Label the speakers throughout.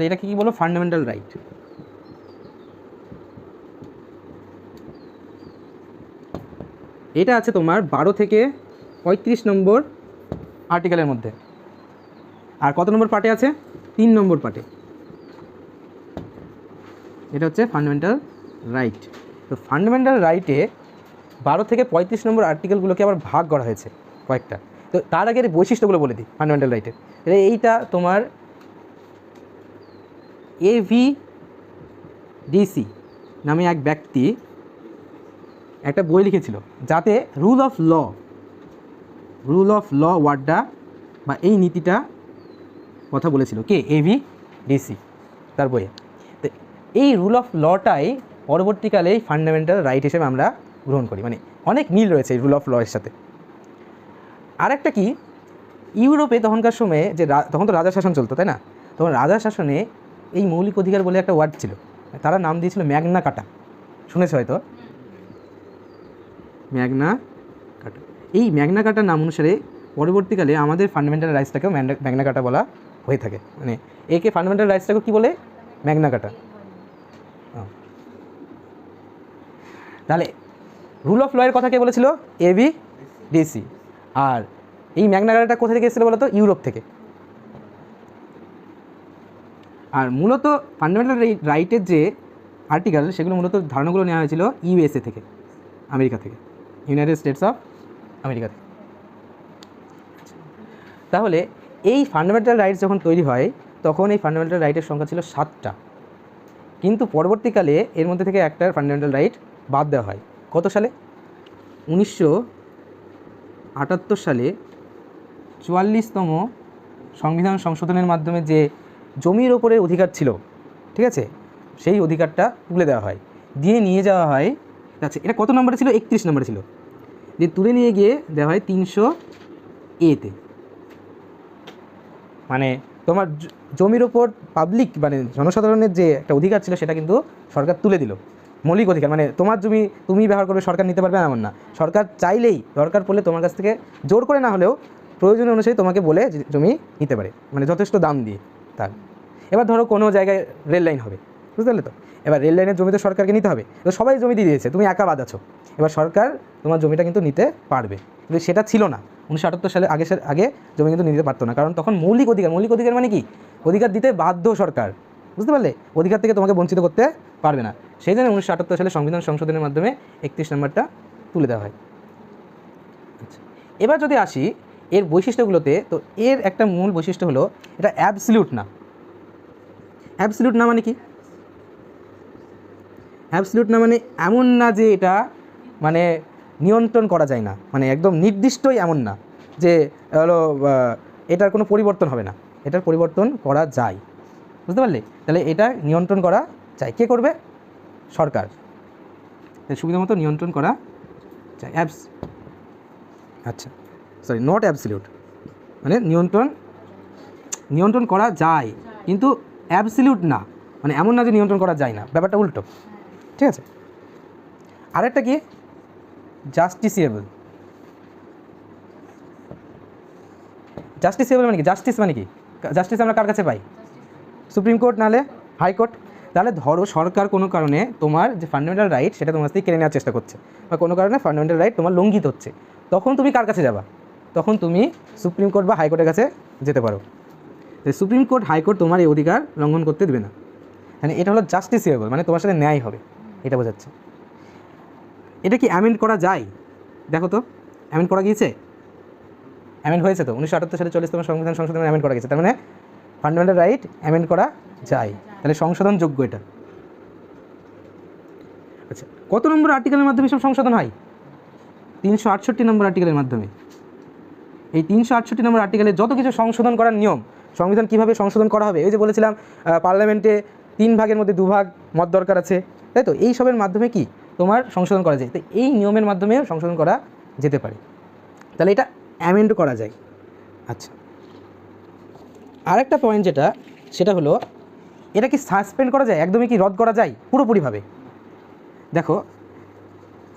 Speaker 1: এটা কি বলো? Fundamental right. এটা আছে তোমার 12 থেকে 35 নম্বর আর্টিকেলের মধ্যে। আর কত নম্বর পার্টে আছে? 3 নম্বর পার্টে। এটা হচ্ছে ফান্ডামেন্টাল রাইট। তো ফান্ডামেন্টাল রাইটে 12 থেকে 35 নম্বর আর্টিকেলগুলোকে আবার ভাগ করা হয়েছে কয়েকটা। তো তার আগে বৈশিষ্ট্যগুলো বলে দিই ফান্ডামেন্টাল রাইটের। এইটা তোমার AVDC নামে এক ব্যক্তি একটা বই লিখেছিল, যাতে রুল অফ ল ওয়ার্ডটা বা এই নীতিটা কথা বলেছিল। কে? AVDC তার বইয়ে। তো এই রুল অফ লটাই পরবর্তীকালে ফান্ডামেন্টাল রাইট হিসেবে আমরা গ্রহণ করি। মানে অনেক মিল রয়েছে এই রুল অফ ল এর সাথে। আর একটা কি, ইউরোপে তখনকার সময়ে যে তখন তো রাজা শাসন চলতো, তাই না? তখন রাজা শাসনে এই মৌলিক অধিকার বলে একটা ওয়ার্ড ছিল, তারা নাম দিয়েছিল ম্যাগনা কাটা। শুনেছ হয়তো ম্যাগনা কাটা। এই ম্যাগনা কাটার নাম অনুসারে পরবর্তীকালে আমাদের ফান্ডামেন্টাল রাইটসটাকেও ম্যাগনা কাটা বলা হয়ে থাকে। মানে একে ফান্ডামেন্টাল রাইটসটাকে কী বলে? ম্যাগনা কাটা। তাহলে রুল অফ ল এর কথা কে বলেছিল? AVDC। আর এই ম্যাগনা কাটাটা কোথা থেকে এসেছিল বলো তো? ইউরোপ থেকে। আর মূলত ফান্ডামেন্টাল রাইটের যে আর্টিকেল, সেগুলো মূলত ধারণাগুলো নেওয়া হয়েছিল USA থেকে, আমেরিকা থেকে, ইউনাইটেড স্টেটস অফ আমেরিকা থেকে। তাহলে এই ফান্ডামেন্টাল রাইটস যখন তৈরি হয়, তখন এই ফান্ডামেন্টাল রাইটের সংখ্যা ছিল 7টা। কিন্তু পরবর্তীকালে এর মধ্যে থেকে একটা ফান্ডামেন্টাল রাইট বাদ দেওয়া হয়। কত সালে? 1978 সালে 44তম সংবিধান সংশোধনের মাধ্যমে যে জমির ওপরে অধিকার ছিল, ঠিক আছে, সেই অধিকারটা তুলে দেওয়া হয়, দিয়ে নিয়ে যাওয়া হয়। আচ্ছা, এটা কত নম্বরে ছিল? 31 নম্বরে ছিল। দিয়ে তুলে নিয়ে গিয়ে দেওয়া হয় 300A-তে। মানে তোমার জমির ওপর পাবলিক মানে জনসাধারণের যে একটা অধিকার ছিল, সেটা কিন্তু সরকার তুলে দিল। মৌলিক অধিকার মানে তোমার জমি তুমি ব্যবহার করবে, সরকার নিতে পারবে এমন না। সরকার চাইলেই, দরকার পড়লে তোমার কাছ থেকে জোর করে না হলেও প্রয়োজন অনুযায়ী তোমাকে বলে জমি নিতে পারে, মানে যথেষ্ট দাম দিয়ে তার। এবার ধরো কোনো জায়গায় রেল লাইন হবে, বুঝতে পারলে তো? এবার রেল লাইনের জমি তো সরকারকে নিতে হবে, তো সবাই জমি দিয়ে দিয়েছে, তুমি একা বাদ আছো। এবার সরকার তোমার জমিটা কিন্তু নিতে পারবে, কিন্তু সেটা ছিল না 1978 সালে। আগে জমি কিন্তু নিতে পারতো না, কারণ তখন মৌলিক অধিকার মানে কি? অধিকার দিতে বাধ্য সরকার, বুঝতে পারলে? অধিকার থেকে তোমাকে বঞ্চিত করতে পারবে না। সেই জন্য 1978 সালে সংবিধান সংশোধনের মাধ্যমে 31 নম্বরটা তুলে দেওয়া হয়। আচ্ছা, এবার যদি আসি এর বৈশিষ্ট্যগুলোতে, তো এর একটা মূল বৈশিষ্ট্য হলো এটা অ্যাবসলিউট না। অ্যাবসলিউট না মানে কি? অ্যাবসলিউট না মানে এমন না যে এটা মানে নিয়ন্ত্রণ করা যায় না, মানে একদম নির্দিষ্টই এমন না যে হলো এটার কোনো পরিবর্তন হবে না। এটার পরিবর্তন করা যায়, বুঝতে পারলে? তাহলে এটা নিয়ন্ত্রণ করা যায়। কে করবে? সরকার। সুবিধা মতো নিয়ন্ত্রণ করা যায়। আচ্ছা সরি, নট অ্যাবসলিউট মানে নিয়ন্ত্রণ করা যায়, কিন্তু অ্যাবসলিউট না, মানে এমন না যে নিয়ন্ত্রণ করা যায় না, ব্যাপারটা উল্টো, ঠিক আছে? আরেকটা কি? জাস্টিসিয়েবল। জাস্টিসিয়েবল মানে কি? জাস্টিস মানে কি? জাস্টিস আমরা কার কাছে পাই? সুপ্রিম কোর্ট, নাহলে হাইকোর্ট। তাহলে ধরো সরকার কোনো কারণে তোমার যে ফান্ডামেন্টাল রাইট সেটা তোমার থেকে কেড়ে নেওয়ার চেষ্টা করছে, বা কোনো কারণে ফান্ডামেন্টাল রাইট তোমার লঙ্ঘিত হচ্ছে, তখন তুমি কার কাছে যাবা? তখন তুমি সুপ্রিম কোর্ট বা হাইকোর্টের কাছে যেতে পারো। সুপ্রিম কোর্ট, হাইকোর্ট তোমার এই অধিকার লঙ্ঘন করতে দেবে না। মানে এটা হলো জাস্টিসিয়েবল, মানে তোমার সাথে ন্যায় হবে, এটা বোঝাচ্ছে। এটা কি অ্যামেন্ড করা যায়? দেখো তো, অ্যামেন্ড করা গিয়েছে? অ্যামেন্ড হয়েছে তো 1978 সালে 40তম সংবিধান সংশোধনে অ্যামেন্ড করা গেছে। তার মানে ফান্ডামেন্টাল রাইট অ্যামেন্ড করা যায়, তাহলে সংশোধনযোগ্য এটা। আচ্ছা, কত নম্বর আর্টিকেলের মাধ্যমে সব সংশোধন হয়? 368 নম্বর আর্টিকেলের মাধ্যমে। এই 368 নম্বর আর্টিকেলে যত কিছু সংশোধন করার নিয়ম, সংবিধান কীভাবে সংশোধন করা হবে, এই যে বলেছিলাম পার্লামেন্টে 3 ভাগের মধ্যে 2 ভাগ মত দরকার আছে, তাই তো? এই সবের মাধ্যমে কি তোমার সংশোধন করা যায়, তো এই নিয়মের মাধ্যমে সংশোধন করা যেতে পারে, তাহলে এটা অ্যামেন্ড করা যায়। আচ্ছা, আরেকটা পয়েন্ট যেটা, সেটা হলো এটা কি সাসপেন্ড করা যায়? একদমই কি রদ করা যায় পুরোপুরিভাবে? দেখো,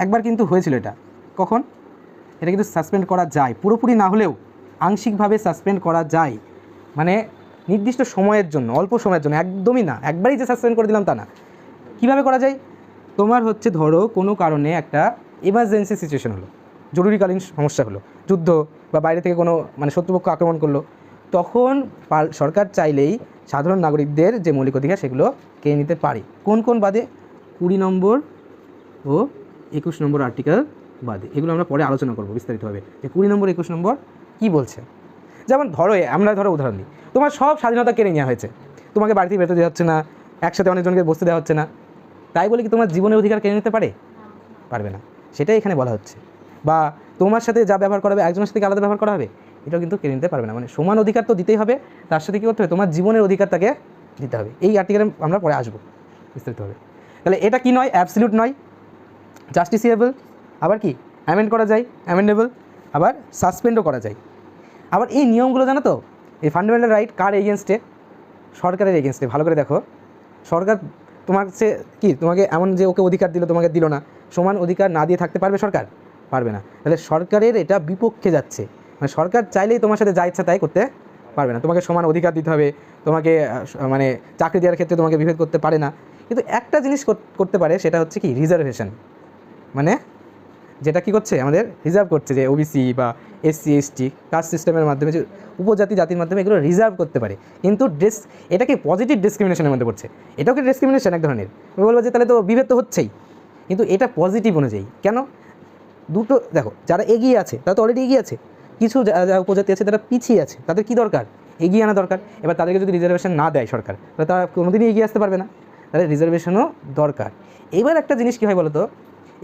Speaker 1: একবার কিন্তু হয়েছিল এটা। কখন? এটা কিন্তু সাসপেন্ড করা যায়, পুরোপুরি না হলেও আংশিকভাবে সাসপেন্ড করা যায়। মানে নির্দিষ্ট সময়ের জন্য, অল্প সময়ের জন্য, একদমই না একবারই যে সাসপেন্ড করে দিলাম তা না। কীভাবে করা যায়? তোমার হচ্ছে ধরো কোনো কারণে একটা এমার্জেন্সি সিচুয়েশন হলো, জরুরিকালীন সমস্যা হলো, যুদ্ধ বা বাইরে থেকে কোনো মানে শত্রুপক্ষ আক্রমণ করলো, তখন সরকার চাইলেই সাধারণ নাগরিকদের যে মৌলিক অধিকার সেগুলো কেড়ে নিতে পারে। কোন কোন বাদে? 20 নম্বর ও 21 নম্বর আর্টিকেল বাদে। এগুলো আমরা পরে আলোচনা করবো বিস্তারিতভাবে যে 20 নম্বর 21 নম্বর কী বলছে। যেমন আমরা উদাহরণ দিই, তোমার সব স্বাধীনতা কেড়ে নেওয়া হয়েছে, তোমাকে বাড়িতে বেরোতে দেওয়া হচ্ছে না, একসাথে অনেকজনকে বসতে দেওয়া হচ্ছে না, তাই বলে কি তোমার জীবনের অধিকার কেড়ে নিতে পারবে না? সেটাই এখানে বলা হচ্ছে। বা তোমার সাথে যা ব্যবহার করা হবে একজনের সাথে আলাদা ব্যবহার করা হবে, এটাও কিন্তু কেড়ে নিতে পারবে না। মানে সমান অধিকার তো দিতেই হবে, তার সাথে কী করতে হবে? তোমার জীবনের অধিকার তাকে দিতে হবে। এই আর্টিকেলে আমরা পরে আসবো বিস্তারিতভাবে। তাহলে এটা কি নয়? অ্যাবসলিউট নয়, জাস্টিসিয়েবল, আবার কি অ্যামেন্ড করা যায়, অ্যামেন্ডেবল, আবার সাসপেন্ডও করা যায়। আবার এই নিয়মগুলো জানো তো, এই ফান্ডামেন্টাল রাইট কার এগেনস্টে? সরকারের এগেনস্টে। ভালো করে দেখো, সরকার তোমাকে এমন যে ওকে অধিকার দিল তোমাকে দিল না, সমান অধিকার না দিয়ে থাকতে পারবে সরকার? পারবে না। তাহলে সরকারের এটা বিপক্ষে যাচ্ছে, মানে সরকার চাইলেই তোমার সাথে যা ইচ্ছা তাই করতে পারবে না, তোমাকে সমান অধিকার দিতে হবে, তোমাকে মানে চাকরি দেওয়ার ক্ষেত্রে তোমাকে বিভেদ করতে পারে না। কিন্তু একটা জিনিস করতে পারে, সেটা হচ্ছে কি রিজার্ভেশন, মানে যেটা কি করছে আমাদের রিজার্ভ করছে, যে ওবিসি বা এসসি এসটি কাস্ট সিস্টেমের মাধ্যমে যে উপজাতি জাতির মাধ্যমে এগুলো রিজার্ভ করতে পারে। কিন্তু এটা কি পজিটিভ ডিসক্রিমিনেশনের মধ্যে পড়ছে? এটাও কি ডিসক্রিমিনেশন এক ধরনের? আমি বলবো যে তাহলে তো বিভেদ তো হচ্ছেই, কিন্তু এটা পজিটিভ অনুযায়ী। কেন? দুটো দেখো, যারা এগিয়ে আছে তারা তো অলরেডি এগিয়ে আছে, কিছু যারা উপজাতি আছে তারা পিছিয়ে আছে, তাদের কি দরকার? এগিয়ে আনা দরকার। এবার তাদেরকে যদি রিজার্ভেশন না দেয় সরকার, তাহলে তারা কোনোদিনই এগিয়ে আসতে পারবে না, তাহলে রিজার্ভেশনও দরকার। এবার একটা জিনিস কী হয় বলো তো,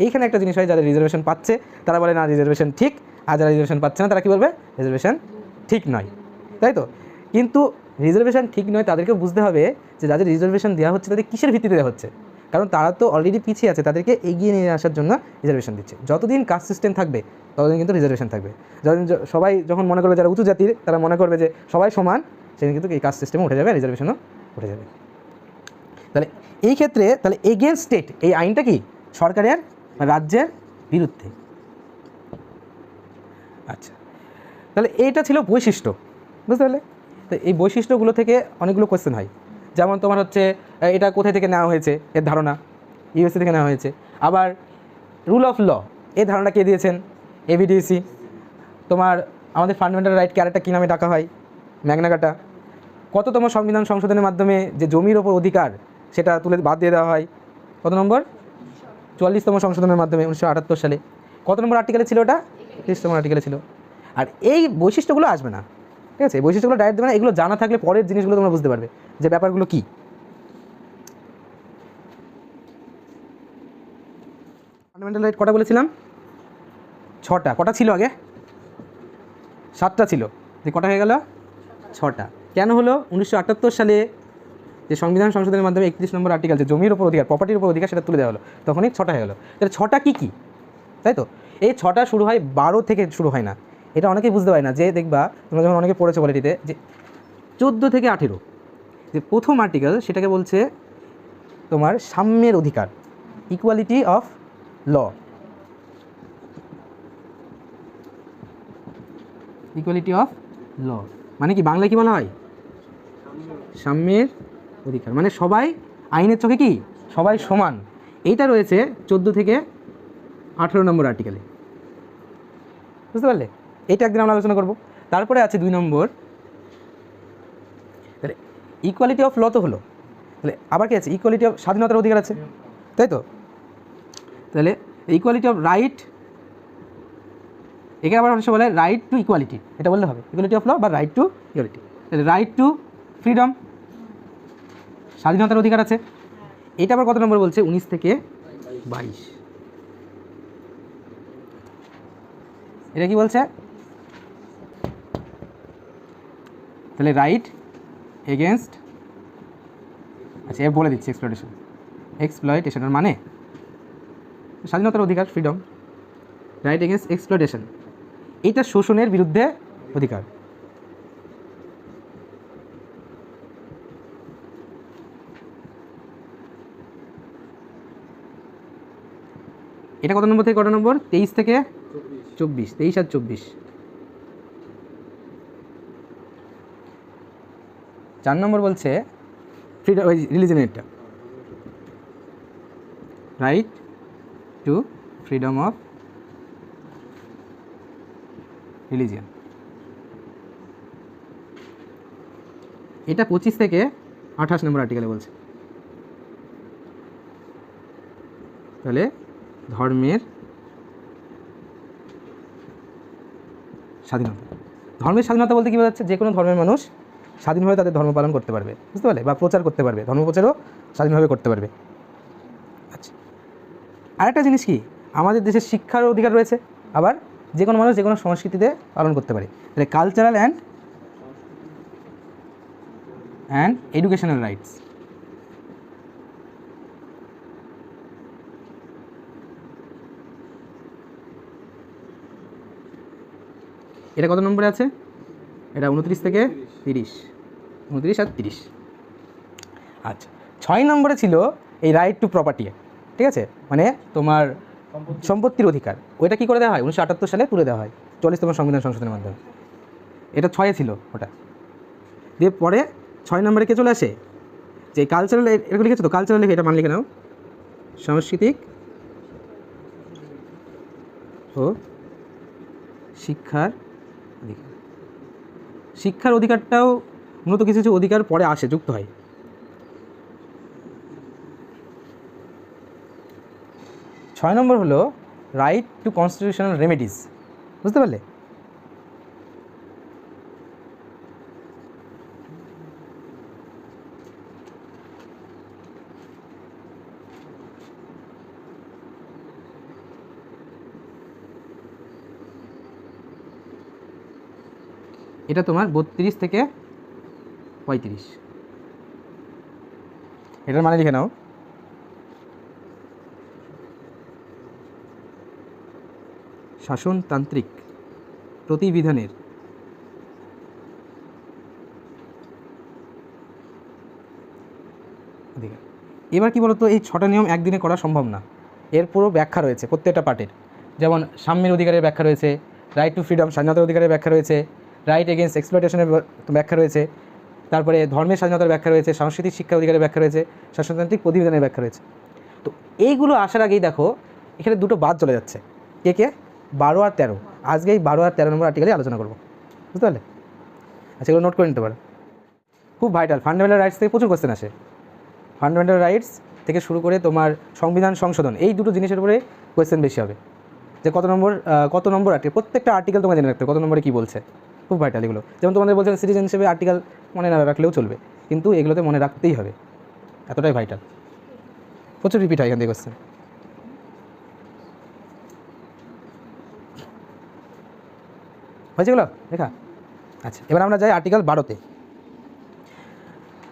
Speaker 1: এইখানে একটা জিনিস হয়, যাদের রিজার্ভেশন পাচ্ছে তারা বলে না রিজার্ভেশন ঠিক, আর যারা রিজার্ভেশন পাচ্ছে না তারা কী বলবে? রিজার্ভেশন ঠিক নয়, তাই তো? কিন্তু রিজার্ভেশন ঠিক নয় তাদেরকে বুঝতে হবে যে যাদের রিজার্ভেশন দেওয়া হচ্ছে তাদের কিসের ভিত্তিতে দেওয়া হচ্ছে, কারণ তারা তো অলরেডি পিছিয়ে আছে, তাদেরকে এগিয়ে নিয়ে আসার জন্য রিজার্ভেশন দিচ্ছে। যতদিন কাস্ট সিস্টেম থাকবে ততদিন কিন্তু রিজার্ভেশন থাকবে। সবাই যখন মনে করবে, যারা উঁচু জাতির তারা মনে করবে যে সবাই সমান, সেদিন কিন্তু এই কাস্ট সিস্টেমও উঠে যাবে, রিজার্ভেশনও উঠে যাবে। তাহলে এই ক্ষেত্রে তাহলে এগেইনস্ট স্টেট, এই আইনটা কি সরকারের রাজ্যের বিরুদ্ধে। আচ্ছা, তাহলে এইটা ছিল বৈশিষ্ট্য, বুঝতে পারলে? তো এই বৈশিষ্ট্যগুলো থেকে অনেকগুলো কোয়েশ্চেন হয়, যেমন তোমার হচ্ছে এটা কোথায় থেকে নেওয়া হয়েছে, এর ধারণা ইউএসএ থেকে নেওয়া হয়েছে। আবার রুল অফ ল, এই ধারণা কে দিয়েছেন? এভিডিসি। তোমার আমাদের ফান্ডামেন্টাল রাইট ক্যারেক্টার কী নামে ডাকা হয়? ম্যাগনা কার্টা। কততম সংবিধান সংশোধনের মাধ্যমে যে জমির ওপর অধিকার সেটা বাদ দিয়ে দেওয়া হয়? কত নম্বর? 44তম সংশোধনের মাধ্যমে 1978 সালে। কত নম্বর আর্টিকেলে ছিল ওটা? 30তম আর্টিকেলে ছিল। আর এই বৈশিষ্ট্যগুলো আসবে না, ঠিক আছে? এই বৈশিষ্ট্যগুলো ডাইরেক্ট দেবে না, এগুলো জানা থাকলে পরের জিনিসগুলো তোমরা বুঝতে পারবে যে ব্যাপারগুলো কী। ফান্ডামেন্টাল রাইট কটা বলেছিলাম? 6টা। কটা ছিল আগে? 7টা ছিল, যে কটা হয়ে গেল? 6টা। কেন হলো? 1978 সালে যে সংবিধান সংশোধনের মাধ্যমে 31 নম্বর আর্টিকেল, যে জমির উপর অধিকার, প্রপার্টির উপর অধিকার, সেটা তুলে দেওয়া হলো, তখনই 6টা হয়ে গেল। তাহলে 6টা কী কী, তাই তো? এই 6টা শুরু হয় 12 থেকে, শুরু হয় না। এটা অনেকেই বুঝতে পারে না, যে দেখবা তোমরা যখন অনেকে পড়েছো পলিটিতে, যে 14 থেকে 18 যে প্রথম আর্টিকেল, সেটাকে বলছে তোমার সাম্যের অধিকার, equality of law. Equality of law মানে কি? বাংলায় কী বলা হয়? সাম্যের অধিকার, মানে সবাই আইনের চোখে কি সবাই সমান। এইটা রয়েছে 14 থেকে 18 নম্বর আর্টিকেলে, বুঝতে পারলে? এইটা একদিন আমরা আলোচনা করব। তারপরে আছে 2 নম্বর, তাহলে ইকুয়ালিটি অফ ল তো হলো, তাহলে আবার কি আছে? ইকুয়ালিটি অফ স্বাধীনতার অধিকার আছে, তাই তো? তাহলে ইকুয়ালিটি অফ রাইট, একে আবার অবশ্য বলে রাইট টু ইকুয়ালিটি, এটা বললে হবে, ইকুয়ালিটি অফ ল বা রাইট টু ইকুয়ালিটি। তাহলে রাইট টু ফ্রিডম, স্বাধীনতার অধিকার আছে। এটা আবার কত নম্বর বলছে? 19 থেকে 22। এটা কি বলছে? তাহলে রাইট এগেনস্ট, আচ্ছা এর বলে দিচ্ছি, এক্সপ্লয়টেশনের মানে স্বাধীনতার অধিকার, ফ্রিডম। রাইট এগেনস্ট এক্সপ্লয়টেশন, এইটা শোষণের বিরুদ্ধে অধিকার। এটা কত নম্বর থেকে কত নম্বর? 23 থেকে 24, 23 আর 24। 4 নম্বর বলছে ফ্রিডম, ওই রিলিজনেরটা, right to freedom of religion. এটা 25 থেকে 28 নম্বর আর্টিকেলে বলছে। তাহলে ধর্মের স্বাধীনতা, ধর্মের স্বাধীনতা বলতে কী বোঝাচ্ছে? যে কোনো ধর্মের মানুষ স্বাধীনভাবে তাদের ধর্ম পালন করতে পারবে, বুঝতে পারলে, বা প্রচার করতে পারবে, ধর্ম প্রচারও স্বাধীনভাবে করতে পারবে। আচ্ছা, আরেকটা জিনিস কি, আমাদের দেশের শিক্ষার অধিকার রয়েছে, আবার যে কোনো মানুষ যে কোনো সংস্কৃতিতে পালন করতে পারে। তাহলে কালচারাল অ্যান্ড এডুকেশনাল রাইটস, এটা কত নম্বরে আছে? এটা 29 থেকে 30, 29 আর 30। আচ্ছা, 6 নম্বরে ছিল এই রাইট টু প্রপার্টি, ঠিক আছে, মানে তোমার সম্পত্তির অধিকার। ওইটা কী করে দেওয়া হয়? 1978 সালে তুলে দেওয়া হয় 40তম সংবিধান সংশোধনের মাধ্যমে। এটা 6-এ ছিল ওটা। দিয়ে পরে 6 নম্বরে কে চলে আসে? যে কালচারাল, এরকম লিখেছে তো, কালচারাল লিখে, এটা মান লিখে নাও, সাংস্কৃতিক ও শিক্ষার অধিকার। শিক্ষার অধিকারটাও মূলত কিছু কিছু অধিকার পরে আসে, যুক্ত হয়। 6 নম্বর হলো রাইট টু কনস্টিটিউশনাল রেমেডিস, বুঝতে পারলে? এটা তোমার 32 থেকে 35। এটার মানে লিখে নাও, শাসনতান্ত্রিক প্রতিবিধানের অধিকার। এবার কি বলতো, এই 6টা নিয়ম একদিনে করা সম্ভব না, এর পুরো ব্যাখ্যা রয়েছে প্রত্যেকটা পার্টের। যেমন সাম্যের অধিকারের ব্যাখ্যা রয়েছে, রাইট টু ফ্রিডম স্বাধীনতার অধিকারের ব্যাখ্যা রয়েছে, রাইট এগেনস্ট এক্সপ্লয়টেশনের ব্যাখ্যা রয়েছে, তারপরে ধর্মের স্বাধীনতার ব্যাখ্যা রয়েছে, সাংস্কৃতিক শিক্ষা অধিকারের ব্যাখ্যা রয়েছে, শাসনতান্ত্রিক প্রতিবিধানের ব্যাখ্যা রয়েছে। তো এইগুলো আসার আগেই দেখো এখানে দুটো বাদ চলে যাচ্ছে। কে কে? 12 আর 13। আজকে এই 12 আর 13 নম্বর আর্টিকেলে আলোচনা করবো, বুঝতে পারলে? আচ্ছা, এগুলো নোট করে নিতে পারো, খুব ভাইটাল। ফান্ডামেন্টাল রাইটস থেকে প্রচুর কোশ্চেন আসে, ফান্ডামেন্টাল রাইটস থেকে শুরু করে তোমার সংবিধান সংশোধন, এই দুটো জিনিসের উপরে কোয়েশ্চেন বেশি হবে। যে কত নম্বর আর্টিকেল, প্রত্যেকটা আর্টিকেল তোমাকে জেনে রাখতে হবে কত নম্বরে কী বলছে, খুব ভাইটাল এগুলো। যেমন তোমাদের বলছেন সিটিজেন হিসেবে আর্টিকেল মনে না রাখলেও চলবে, কিন্তু এগুলোতে মনে রাখতেই হবে, এতটাই ভাইটাল। প্রচুর রিপিট হয় এখান থেকে কোয়েশ্চেন। হয়েছে এগুলো দেখা? আচ্ছা, এবার আমরা যাই আর্টিকেল 12-তে।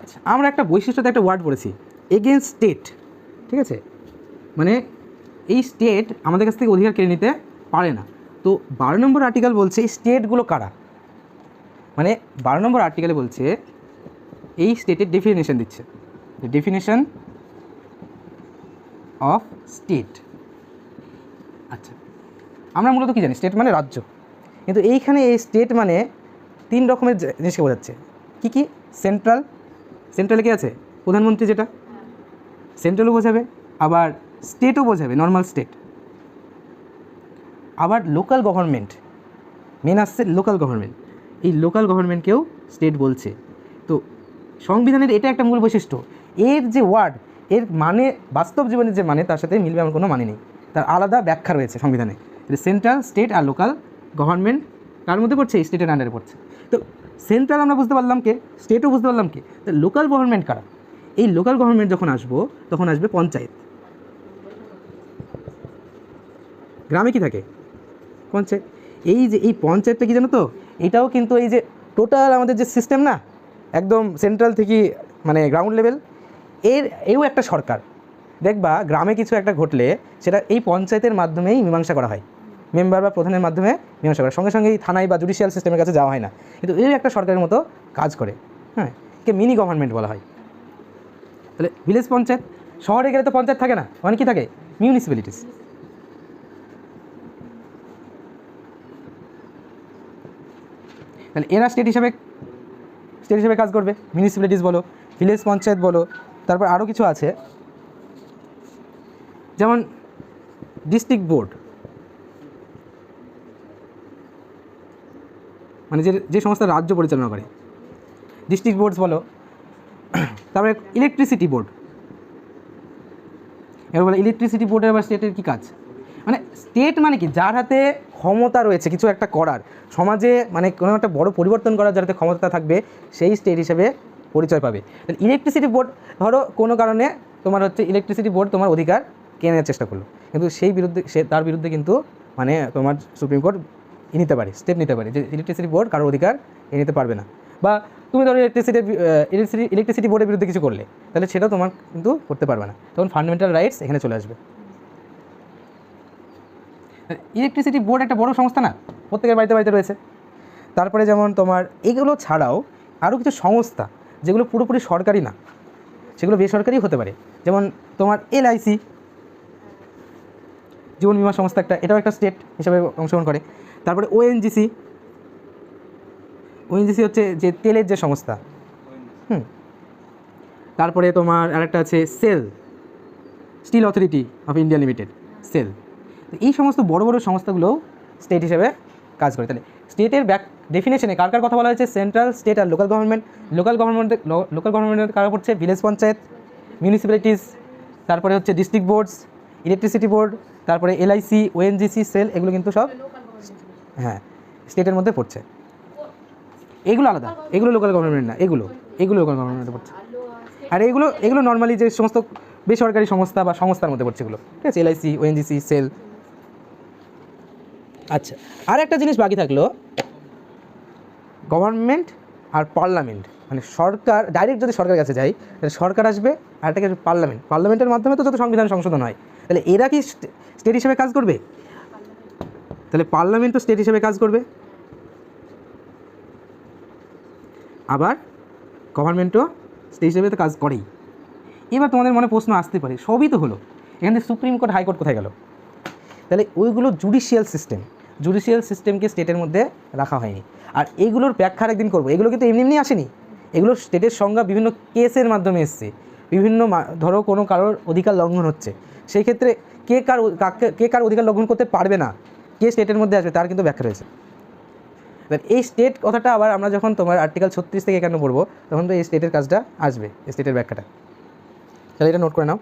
Speaker 1: আচ্ছা, আমরা একটা বৈশিষ্ট্যতে একটা ওয়ার্ড পড়েছি, এগেইনস্ট স্টেট, ঠিক আছে, মানে এই স্টেট আমাদের কাছ থেকে অধিকার কেড়ে নিতে পারে না। তো 12 নম্বর আর্টিকেল বলছে এই স্টেটগুলো কারা, মানে 12 নম্বর আর্টিকেলে বলছে এই স্টেটের ডেফিনেশন দিচ্ছে, ডেফিনেশন অফ স্টেট। আচ্ছা, আমরা মূলত কী জানি? স্টেট মানে রাজ্য, কিন্তু এইখানে এই স্টেট মানে 3 রকমের জিনিসকে বোঝাচ্ছে। কী কী? সেন্ট্রালে কি আছে? প্রধানমন্ত্রী, যেটা সেন্ট্রালও বোঝাবে, আবার স্টেটও বোঝাবে, নর্মাল স্টেট, আবার লোকাল গভর্নমেন্ট, মেন আসছে লোকাল গভর্নমেন্ট, এই লোকাল গভর্নমেন্টকেও স্টেট বলছে। তো সংবিধানের এটা একটা মূল বৈশিষ্ট্য, এর যে ওয়ার্ড, এর মানে বাস্তব জীবনের যে মানে তার সাথে মিলবে এমন কোনো মানে নেই, তার আলাদা ব্যাখ্যা রয়েছে সংবিধানে। সেন্ট্রাল, স্টেট আর লোকাল গভর্নমেন্ট কার মধ্যে পড়ছে? স্টেটের আন্ডারে পড়ছে। তো সেন্ট্রাল আমরা বুঝতে পারলাম কে, স্টেটও বুঝতে পারলাম কে, তো লোকাল গভর্নমেন্ট কারা? এই লোকাল গভর্নমেন্ট যখন আসবো তখন আসবে পঞ্চায়েত। গ্রামে কি থাকে? পঞ্চায়েত। এই যে এই পঞ্চায়েতটা কি জানো তো, এটাও কিন্তু এই যে টোটাল আমাদের যে সিস্টেম না, একদম সেন্ট্রাল থেকে মানে গ্রাউন্ড লেভেল, এও একটা সরকার। দেখবা গ্রামে কিছু একটা ঘটলে সেটা এই পঞ্চায়েতের মাধ্যমেই মীমাংসা করা হয়, মেম্বার বা প্রধানের মাধ্যমে মীমাংসা করা, সঙ্গে সঙ্গে এই থানায় বা জুডিশিয়াল সিস্টেমের কাছে যাওয়া হয় না, কিন্তু এই একটা সরকারের মতো কাজ করে। হ্যাঁ, কে মিনি গভর্নমেন্ট বলা হয়। তাহলে ভিলেজ পঞ্চায়েত, শহরে গেলে তো পঞ্চায়েত থাকে না, মানে কি থাকে? মিউনিসিপ্যালিটিস। তাহলে এরা স্টেট হিসাবে স্টেট হিসেবে কাজ করবে। মিউনিসিপ্যালিটিস বলো, ভিলেজ পঞ্চায়েত বলো, তারপর আরও কিছু আছে যেমন ডিস্ট্রিক্ট বোর্ড, মানে যে সংস্থা রাজ্য পরিচালনা করে, ডিস্ট্রিক্ট বোর্ডস বলো। তারপরে ইলেকট্রিসিটি বোর্ড, এবার বলে ইলেকট্রিসিটি বোর্ডের আবার স্টেটের কী কাজ, মানে স্টেট মানে কি, যার হাতে ক্ষমতা রয়েছে কিছু একটা করার, সমাজে মানে কোনো একটা বড় পরিবর্তন করার যার হাতে ক্ষমতা থাকবে, সেই স্টেট হিসেবে পরিচয় পাবে। ইলেকট্রিসিটি বোর্ড ধরো কোনো কারণে তোমার হচ্ছে ইলেকট্রিসিটি বোর্ড তোমার অধিকার কেনার চেষ্টা করলো, কিন্তু তার বিরুদ্ধে কিন্তু মানে তোমার সুপ্রিম কোর্ট নিতে পারে, স্টেপ নিতে পারে যে ইলেকট্রিসিটি বোর্ড কারোর অধিকার নিতে পারবে না। বা তুমি ধরো ইলেকট্রিসিটি বোর্ডের বিরুদ্ধে কিছু করলে, তাহলে সেটাও তোমার কিন্তু করতে পারবে না, তখন ফান্ডামেন্টাল রাইটস এখানে চলে আসবে। ইলেকট্রিসিটি বোর্ড একটা বড় সংস্থা না, প্রত্যেকের বাড়িতে বাড়িতে রয়েছে। তারপরে যেমন তোমার এগুলো ছাড়াও আরও কিছু সংস্থা যেগুলো পুরোপুরি সরকারি না, সেগুলো বেসরকারি হতে পারে। যেমন তোমার এলআইসি, জীবন বীমা সংস্থা, এটাও একটা স্টেট হিসাবে অংশগ্রহণ করে। তারপরে ওএনজিসি হচ্ছে যে তেলের যে সংস্থা। তারপরে তোমার আরেকটা আছে SAIL, steel authority of India limited, SAIL. এই সমস্ত বড় বড় সংস্থাগুলোও স্টেট হিসেবে কাজ করে। তাহলে স্টেটের ডেফিনেশনে কার কার কথা বলা হয়েছে, সেন্ট্রাল, স্টেট আর লোকাল গভর্নমেন্ট। লোকাল গভর্নমেন্টের কারা পড়ছে, ভিলেজ পঞ্চায়েত, মিউনিসিপ্যালিটিস, তারপরে হচ্ছে ডিস্ট্রিক্ট বোর্ডস, ইলেকট্রিসিটি বোর্ড, তারপরে এলআইসি, ওএনজিসি, সেল, এগুলো কিন্তু সব স্টেটের মধ্যে পড়ছে। এগুলো আলাদা, এগুলো লোকাল গভর্নমেন্ট না, এগুলো লোকাল গভর্নমেন্টে পড়ছে। আর এগুলো নর্মালি যে সমস্ত বেসরকারি সংস্থা বা সংস্থার মধ্যে পড়ছে এগুলো, ঠিক আছে, এলআইসি, ওএনজিসি, সেল। আচ্ছা, আর একটা জিনিস বাকি থাকলো, গভর্নমেন্ট আর পার্লামেন্ট, মানে সরকার ডাইরেক্ট যদি সরকারের কাছে যায় তাহলে সরকার আসবে, আর এটাকে পার্লামেন্টের মাধ্যমে তো যত সংবিধান সংশোধন হয়, তাহলে এরা কি স্টেট হিসেবে কাজ করবে? তাহলে পার্লামেন্টও স্টেট হিসেবে কাজ করবে, আবার গভর্নমেন্টও স্টেট হিসেবে তো কাজ করেই। এবার তোমাদের মনে প্রশ্ন আসতে পারে, সবই তো হলো, এখানে সুপ্রিম কোর্ট, হাইকোর্ট কোথায় গেল? তাহলে ওইগুলো জুডিশিয়াল সিস্টেমকে স্টেটের মধ্যে রাখা হয়নি। আর এগুলোর ব্যাখ্যা একদিন করবো। এগুলো কিন্তু এমনি আসেনি, এগুলো স্টেটের সংজ্ঞা বিভিন্ন কেসের মাধ্যমে এসছে। বিভিন্ন ধরো কোনো কারোর অধিকার লঙ্ঘন হচ্ছে, সেই ক্ষেত্রে কে কার অধিকার লঙ্ঘন করতে পারবে না, কে স্টেটের মধ্যে আসবে, তার কিন্তু ব্যাখ্যা রয়েছে। এই স্টেট কথাটা আবার আমরা যখন তোমার আর্টিকেল 36 থেকে 51 পড়বো, তখন তো এই স্টেটের কাজটা আসবে, স্টেটের ব্যাখ্যাটা। তাহলে এটা নোট করে নাও।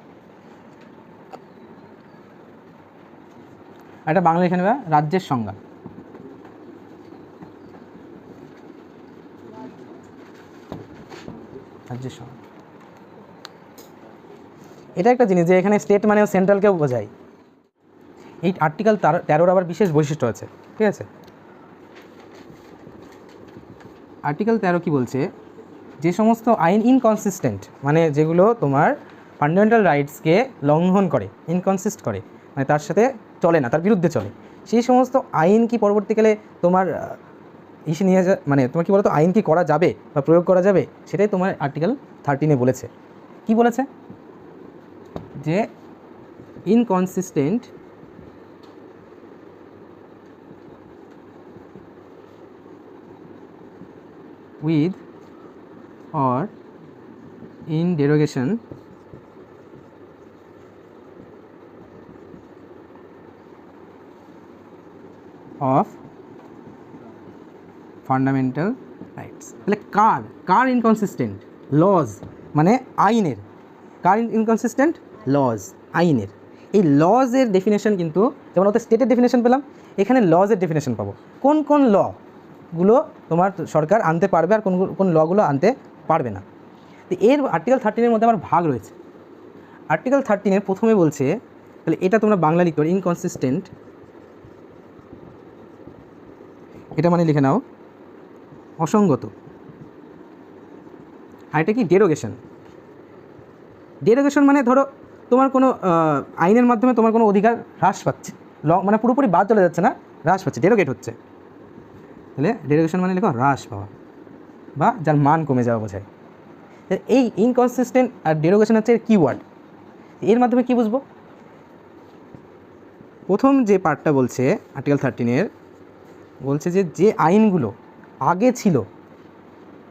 Speaker 1: এটা বাংলা এখানে রাজ্যের সংজ্ঞা। রাজ্যের সংজ্ঞা এটা একটা জিনিস যে এখানে স্টেট মানে সেন্ট্রালকেও বোঝায়। এই আর্টিকেল 13 আবার বিশেষ বৈশিষ্ট্য আছে, ঠিক আছে। আর্টিকেল 13 কি বলছে, যে সমস্ত আইন ইনকনসিস্টেন্ট, মানে যেগুলো তোমার ফান্ডামেন্টাল রাইটসকে লঙ্ঘন করে, ইনকনসিস্ট করে, মানে তার সাথে চলে না, তার বিরুদ্ধে চলে, সেই সমস্ত আইন কি পরবর্তীকালে তোমার নিয়ে মানে তোমার কি বলতো আইন কি করা যাবে বা প্রয়োগ করা যাবে, সেটাই তোমার আর্টিকেল 13 বলেছে। কি বলেছে, যে inconsistent with or in derogation of fundamental rights. তাহলে কার ইনকনসিস্টেন্ট, লজ, মানে আইনের, কার ইনকনসিস্টেন্ট, লজ, আইনের। এই লজের ডেফিনেশন কিন্তু যেমন ওদের স্টেটের ডেফিনেশন পেলাম, এখানে লজের ডেফিনেশন পাবো, কোন কোন লগুলো তোমার সরকার আনতে পারবে আর কোন কোন লগুলো আনতে পারবে না। তো এর আর্টিকেল 13 মধ্যে আবার ভাগ রয়েছে। আর্টিকেল 13 প্রথমে বলছে, তাহলে এটা তোমরা বাংলা লিখতে পারো, ইনকনসিস্টেন্ট, এটা মানে লিখে নাও অসঙ্গত। আর এটা কি, ডেরোগেশন মানে ধরো তোমার কোনো আইনের মাধ্যমে তোমার কোনো অধিকার হ্রাস পাচ্ছে, মানে পুরোপুরি বাদ চলে যাচ্ছে না, হ্রাস পাচ্ছে, ডেরোগেট হচ্ছে। তাহলে ডেরোগেশন মানে লেখো হ্রাস পাওয়া বা যার মান কমে যাওয়া বোঝায়। এই ইনকনসিস্টেন্ট আর ডেরোগেশন হচ্ছে এর কিওয়ার্ড। এর মাধ্যমে কি বুঝবো, প্রথম যে পার্টটা বলছে আর্টিকেল 13 বলছে যে আইনগুলো আগে ছিল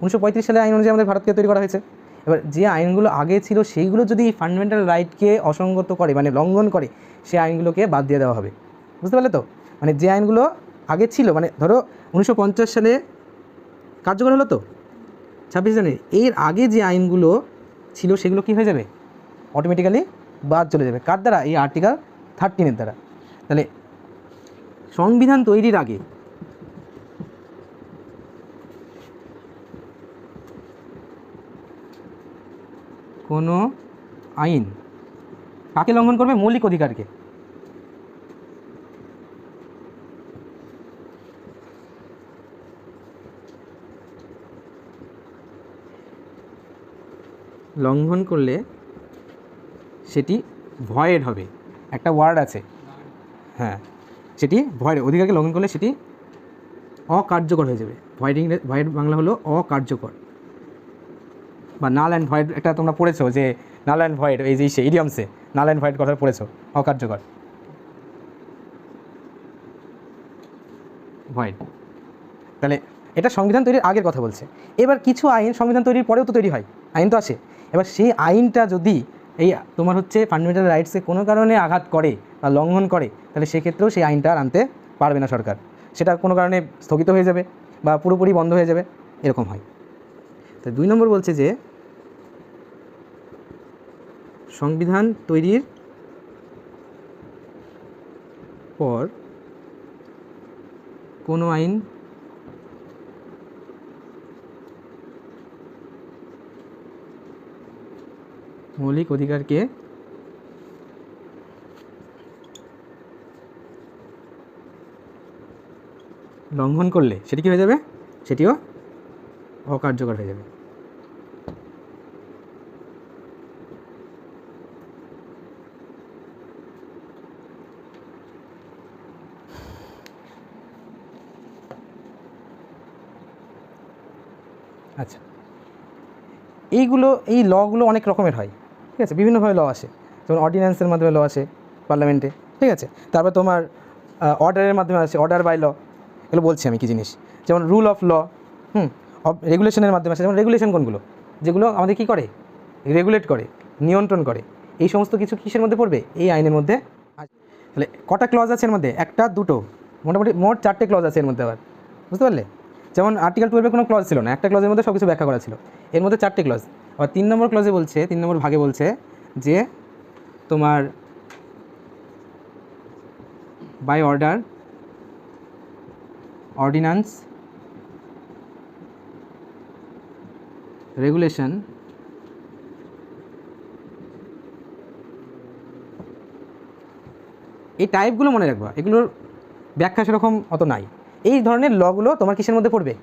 Speaker 1: 1935 সালে আইন অনুযায়ী আমাদের ভারতকে তৈরি করা হয়েছে। এবার যে আইনগুলো আগে ছিল সেইগুলো যদি ফান্ডামেন্টাল রাইটকে অসঙ্গত করে, মানে লঙ্ঘন করে, সেই আইনগুলোকে বাদ দিয়ে দেওয়া হবে। বুঝতে পারলে তো? মানে যে আইনগুলো আগে ছিল, মানে ধরো 1950 সালে কার্যকর হলো তো 26 জানুয়ারি, এর আগে যে আইনগুলো ছিল সেগুলো কী হয়ে যাবে? অটোমেটিক্যালি বাদ চলে যাবে। কার দ্বারা? এই আর্টিকেল 13 দ্বারা। তাহলে সংবিধান তৈরির আগে কোনো আইন কাকে লঙ্ঘন করবে? মৌলিক অধিকারকে। লঙ্ঘন করলে সেটি ভয়েড হবে। একটা ওয়ার্ড আছে, হ্যাঁ, সেটি ভয়েড, অধিকারকে লঙ্ঘন করলে সেটি অকার্যকর হয়ে যাবে। ভয়েড বাংলা হলো অকার্যকর, বা নাল অ্যান্ড ভয়েড। একটা তোমরা পড়েছো যে নাল অ্যান্ড ভয়েড, এই যে সে ইডিয়ামসে নাল অ্যান্ড ভয়েড কথা পড়েছো, অকার্যকর, ভয়েড। তাহলে এটা সংবিধান তৈরির আগের কথা বলছে। এবার কিছু আইন সংবিধান তৈরির পরেও তো তৈরি হয়, আইন তো আসে। এবার সেই আইনটা যদি এই তোমার হচ্ছে ফান্ডামেন্টাল রাইটসে কোনো কারণে আঘাত করে বা লঙ্ঘন করে, তাহলে সেক্ষেত্রেও সেই আইনটা আর আনতে পারবে না সরকার। সেটা কোনো কারণে স্থগিত হয়ে যাবে বা পুরোপুরি বন্ধ হয়ে যাবে, এরকম হয়। তো 2 নম্বর বলছে যে সংবিধান তৈরির পর কোনো আইন মৌলিক অধিকারকে লঙ্ঘন করলে সেটি কী হয়ে যাবে? সেটিও অকার্যকর হয়ে যাবে। আচ্ছা, এইগুলো, এই লগুলো অনেক রকমের হয়, ঠিক আছে, বিভিন্নভাবে ল আসে। যেমন অর্ডিন্যান্সের মাধ্যমে ল আসে পার্লামেন্টে, ঠিক আছে। তারপর তোমার অর্ডারের মাধ্যমে আসে, অর্ডার বাই ল, এগুলো বলছি আমি কি জিনিস। যেমন রুল অফ ল, রেগুলেশনের মাধ্যমে আসে। যেমন রেগুলেশন কোনগুলো? যেগুলো আমাদের কী করে? রেগুলেট করে, নিয়ন্ত্রণ করে। এই সমস্ত কিছু কিসের মধ্যে পড়বে? এই আইনের মধ্যে। তাহলে কটা ক্লজ আছে এর মধ্যে? একটা, দুটো, মোটামুটি মোট 4টে ক্লজ আছে এর মধ্যে। আবার বুঝতে পারলে? যেমন আর্টিকেল 12-এ কোনো ক্লজ ছিল না, একটা ক্লজের মধ্যে সব কিছু ব্যাখ্যা করা ছিল। এর মধ্যে 4টে ক্লজ। আবার 3 নম্বর ক্লজে বলছে, 3 নম্বর ভাগে বলছে যে তোমার বাই অর্ডার, অর্ডিন্যান্স, রেগুলেশন, এই টাইপগুলো মনে রাখবা। এগুলোর ব্যাখ্যা সেরকম অত নাই। এই ধরনের লগুলো তোমার কিসের মধ্যে পড়বে?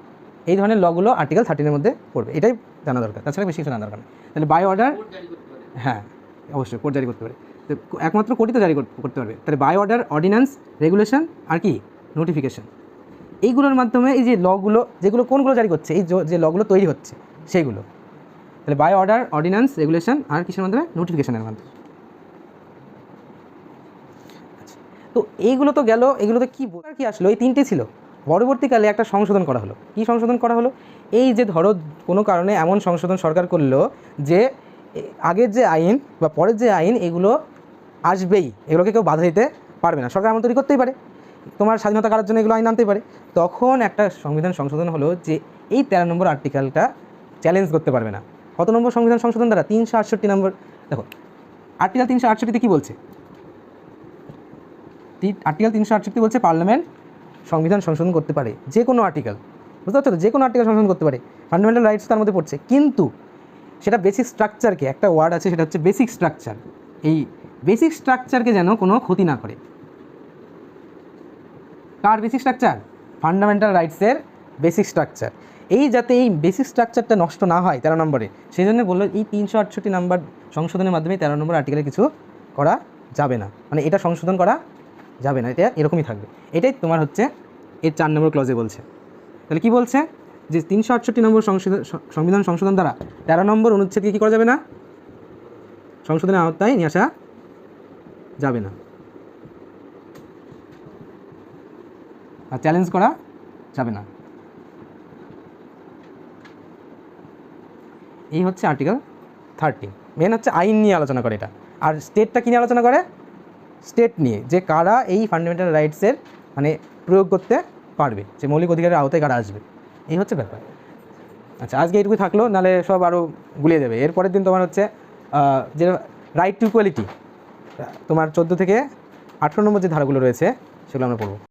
Speaker 1: এই ধরনের লগুলো আর্টিকেল 13-এর মধ্যে পড়বে। এটাই জানা দরকার, তাছাড়া বেশি কিছু জানা দরকার নেই। তাহলে বাই অর্ডার, হ্যাঁ অবশ্যই কোর্ট জারি করতে পারে, তো একমাত্র কোর্টই তো জারি করতে পারবে। তাহলে বাই অর্ডার, অর্ডিন্যান্স, রেগুলেশন আর কি নোটিফিকেশন, এইগুলোর মাধ্যমে এই যে লগুলো, যেগুলো কোনগুলো জারি করছে, এই যে লগুলো তৈরি হচ্ছে সেইগুলো। তাহলে বাই অর্ডার, অর্ডিন্যান্স, রেগুলেশন আর কিসের মাধ্যমে? নোটিফিকেশনের মাধ্যমে। তো এইগুলো তো গেল, এগুলোতে কী আসলো? এই 3টে ছিল। পরবর্তীকালে একটা সংশোধন করা হলো। কী সংশোধন করা হলো? এই যে ধরো কোনো কারণে এমন সংশোধন সরকার করলো যে আগের যে আইন বা পরের যে আইন, এগুলো আসবেই, এগুলোকে কেউ বাধা দিতে পারবে না। সরকার এমন তৈরি করতেই পারে, তোমার স্বাধীনতা কারার জন্য এগুলো আইন আনতেই পারে। তখন একটা সংবিধান সংশোধন হলো যে এই 13 নম্বর আর্টিকেলটা চ্যালেঞ্জ করতে পারবে না। কত নম্বর সংবিধান সংশোধন দ্বারা? 368 নম্বর। দেখো আর্টিকেল 368-তে কী বলছে? আর্টিকেল 368 বলছে পার্লামেন্ট সংবিধান সংশোধন করতে পারে, যে কোনো আর্টিকেল। বুঝতে পারছো তো? যে কোনো আর্টিকেল সংশোধন করতে পারে, ফান্ডামেন্টাল রাইটস তার মধ্যে পড়ছে। কিন্তু সেটা বেসিক স্ট্রাকচারকে, একটা ওয়ার্ড আছে সেটা হচ্ছে বেসিক স্ট্রাকচার, এই বেসিক স্ট্রাকচারকে যেন কোনো ক্ষতি না করে। কার বেসিক স্ট্রাকচার? ফান্ডামেন্টাল রাইটসের বেসিক স্ট্রাকচার। এই যাতে এই বেসিক স্ট্রাকচারটা নষ্ট না হয় 13 নম্বরে, সেই জন্য বললো এই 368 নম্বর সংশোধনের মাধ্যমে 13 নম্বর আর্টিকেলে কিছু করা যাবে না, মানে এটা সংশোধন করা যাবে না, এটা এরকমই থাকবে। এটাই তোমার হচ্ছে এই 4 নম্বর ক্লজে বলছে। তাহলে কি বলছে? যে 368 নম্বর সংবিধান সংশোধন দ্বারা 13 নম্বর অনুচ্ছেদকে কী করা যাবে না? সংশোধনের আওতায় নিয়ে আসা যাবে না, আর চ্যালেঞ্জ করা যাবে না। এই হচ্ছে আর্টিকেল 30। মেন হচ্ছে আইন নিয়ে আলোচনা করে এটা। আর স্টেটটা কী নিয়ে আলোচনা করে? স্টেট নিয়ে, যে কারা এই ফান্ডামেন্টাল রাইটসের মানে প্রয়োগ করতে পারবে, যে মৌলিক অধিকারের আওতায় কারা আসবে, এই হচ্ছে ব্যাপার। আচ্ছা, আজকে এইটুকু থাকলো, নাহলে সব আরও গুলিয়ে দেবে। এরপরের দিন তোমার হচ্ছে যে রাইট টু ইকুয়ালিটি, তোমার 14 থেকে 18 নম্বর যে ধারাগুলো রয়েছে সেগুলো আমরা পড়বো।